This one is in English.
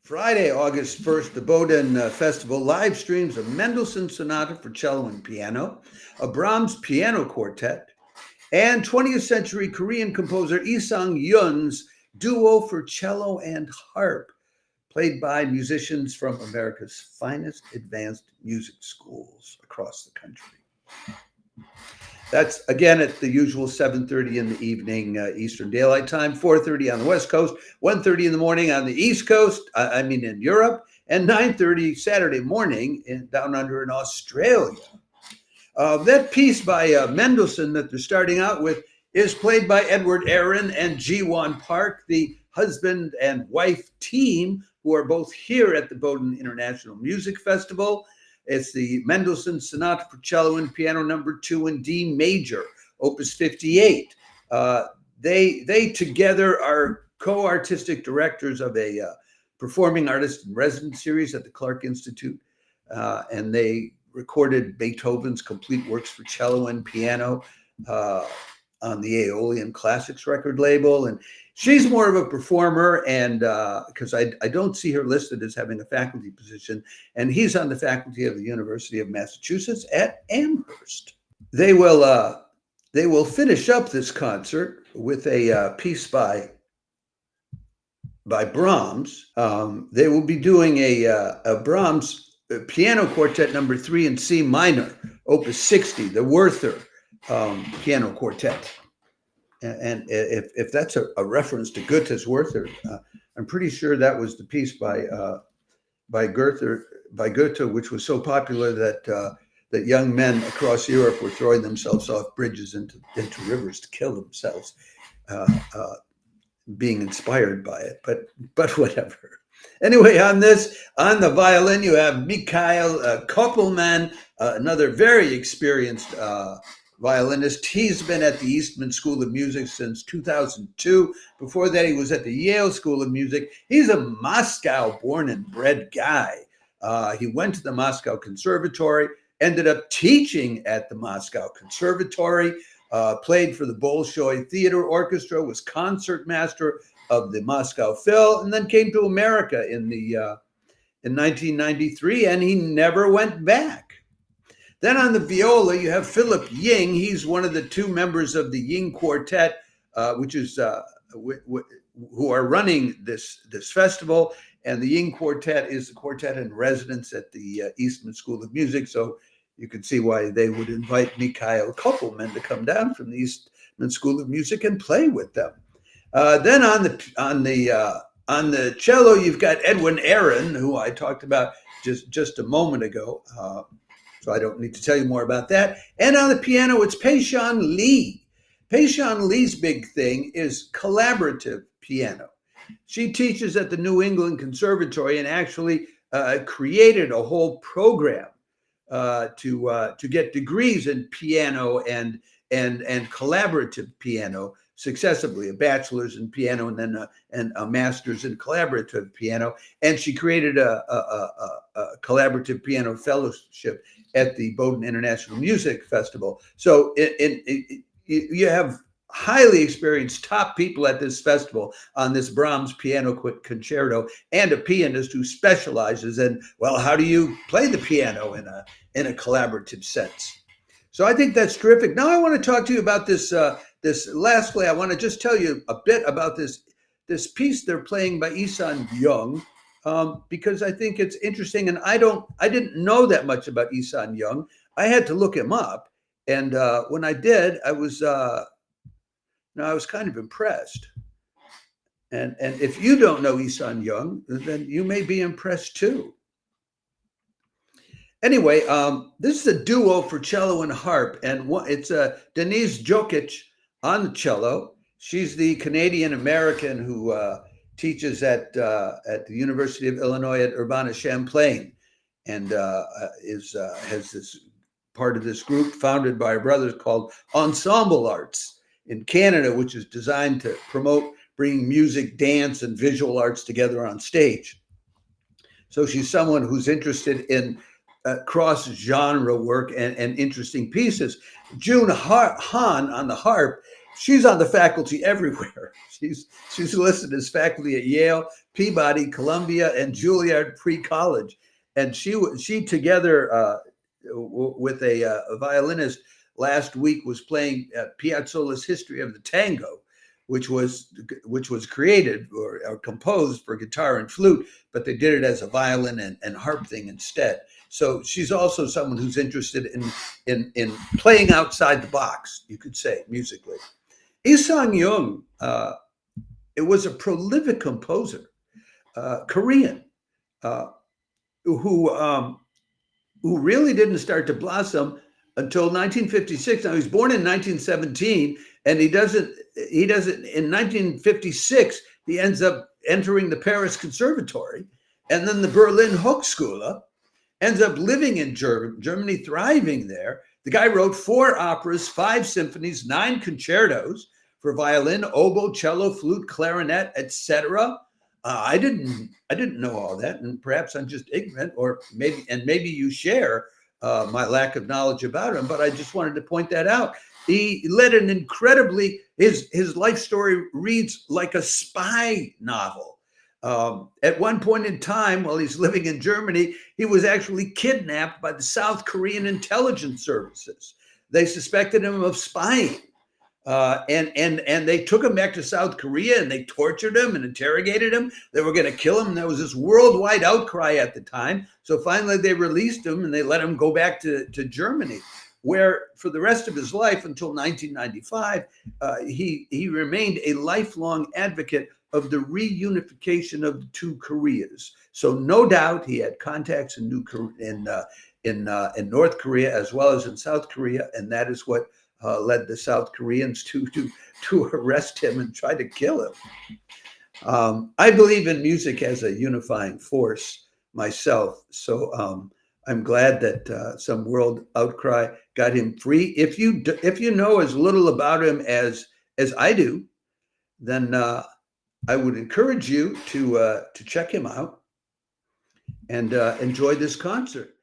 Friday, August 1st, the Bowdoin Festival live streams a Mendelssohn Sonata for cello and piano, a Brahms piano quartet, and 20th century Korean composer Isang Yun's duo for cello and harp, played by musicians from America's finest advanced music schools across the country. That's again at the usual 7:30 in the evening Eastern Daylight Time, 4:30 on the West Coast, 1:30 in the morning on the East Coast, in Europe, and 9:30 Saturday morning down under in Australia. That piece by Mendelssohn that they're starting out with is played by Edward Aaron and Ji-won Park, the husband and wife team who are both here at the Bowdoin International Music Festival. It's the Mendelssohn Sonata for Cello and Piano No. 2 in D major, Opus 58. They together are co-artistic directors of a performing artist in residence series at the Clark Institute, and they recorded Beethoven's complete works for cello and piano on the Aeolian Classics record label. And she's more of a performer, and because I don't see her listed as having a faculty position, and he's on the faculty of the University of Massachusetts at Amherst. They will finish up this concert with a piece by Brahms. They will be doing a Brahms piano quartet No. 3 in C minor, Opus 60, the Werther piano quartet. And if that's a reference to Goethe's Werther, I'm pretty sure that was the piece by Goethe, which was so popular that young men across Europe were throwing themselves off bridges into rivers to kill themselves, being inspired by it. But whatever. Anyway, on the violin, you have Mikhail Koppelman, another very experienced violinist. He's been at the Eastman School of Music since 2002. Before that, he was at the Yale School of Music. He's a Moscow born and bred guy. He went to the Moscow Conservatory, ended up teaching at the Moscow Conservatory, played for the Bolshoi Theater Orchestra, was concertmaster of the Moscow Phil, and then came to America in 1993, and he never went back. Then on the viola, you have Philip Ying. He's one of the two members of the Ying Quartet, which is who are running this festival. And the Ying Quartet is the quartet in residence at the Eastman School of Music. So you can see why they would invite Mikhail Koppelman to come down from the Eastman School of Music and play with them. Then on the cello, you've got Edwin Aaron, who I talked about just a moment ago. So I don't need to tell you more about that. And on the piano, it's Pei-Shan Lee. Pei-Shan Lee's big thing is collaborative piano. She teaches at the New England Conservatory and actually created a whole program to get degrees in piano and collaborative piano successively, a bachelor's in piano and then a master's in collaborative piano. And she created a collaborative piano fellowship at the Bowdoin International Music Festival. So you have highly experienced top people at this festival on this Brahms piano concerto, and a pianist who specializes in, well, how do you play the piano in a collaborative sense? So I think that's terrific. Now I want to talk to you about this. Lastly, I want to just tell you a bit about this piece they're playing by Isang Young, because I think it's interesting, and I didn't know that much about Isang Young. I had to look him up, and when I did, I was kind of impressed. And if you don't know Isang Young, then you may be impressed too. Anyway, this is a duo for cello and harp, and it's Denise Jokic on the cello. She's the Canadian-American who teaches at the University of Illinois at Urbana-Champaign, and has this part of this group founded by her brothers called Ensemble Arts in Canada, which is designed to promote bringing music, dance, and visual arts together on stage. So she's someone who's interested in cross-genre work and interesting pieces. June Han on the harp she's on the faculty everywhere. She's listed as faculty at Yale, Peabody, Columbia, and Juilliard Pre-College. And she together with a violinist last week was playing Piazzolla's History of the Tango, which was created or composed for guitar and flute, but they did it as a violin and harp thing instead. So she's also someone who's interested in playing outside the box, you could say, musically. Isang Jung, it was a prolific composer, Korean, who really didn't start to blossom until 1956. Now, he was born in 1917, and he doesn't in 1956, he ends up entering the Paris Conservatory and then the Berlin Hochschule, ends up living in Germany, thriving there. The guy wrote 4 operas, 5 symphonies, 9 concertos for violin, oboe, cello, flute, clarinet, etc. I didn't know all that, and perhaps I'm just ignorant, or maybe you share my lack of knowledge about him. But I just wanted to point that out. He led an incredibly his life story reads like a spy novel. At one point in time, while he's living in Germany, he was actually kidnapped by the South Korean intelligence services. They suspected him of spying. And they took him back to South Korea and they tortured him and interrogated him. They were going to kill him. And there was this worldwide outcry at the time. So finally they released him and they let him go back to Germany, where for the rest of his life until 1995, he remained a lifelong advocate of the reunification of the 2 Koreas. So no doubt he had contacts in North Korea as well as in South Korea, and that is what led the South Koreans to arrest him and try to kill him. I believe in music as a unifying force myself, so I'm glad that some world outcry got him free. If you know as little about him as I do, then I would encourage you to check him out and enjoy this concert.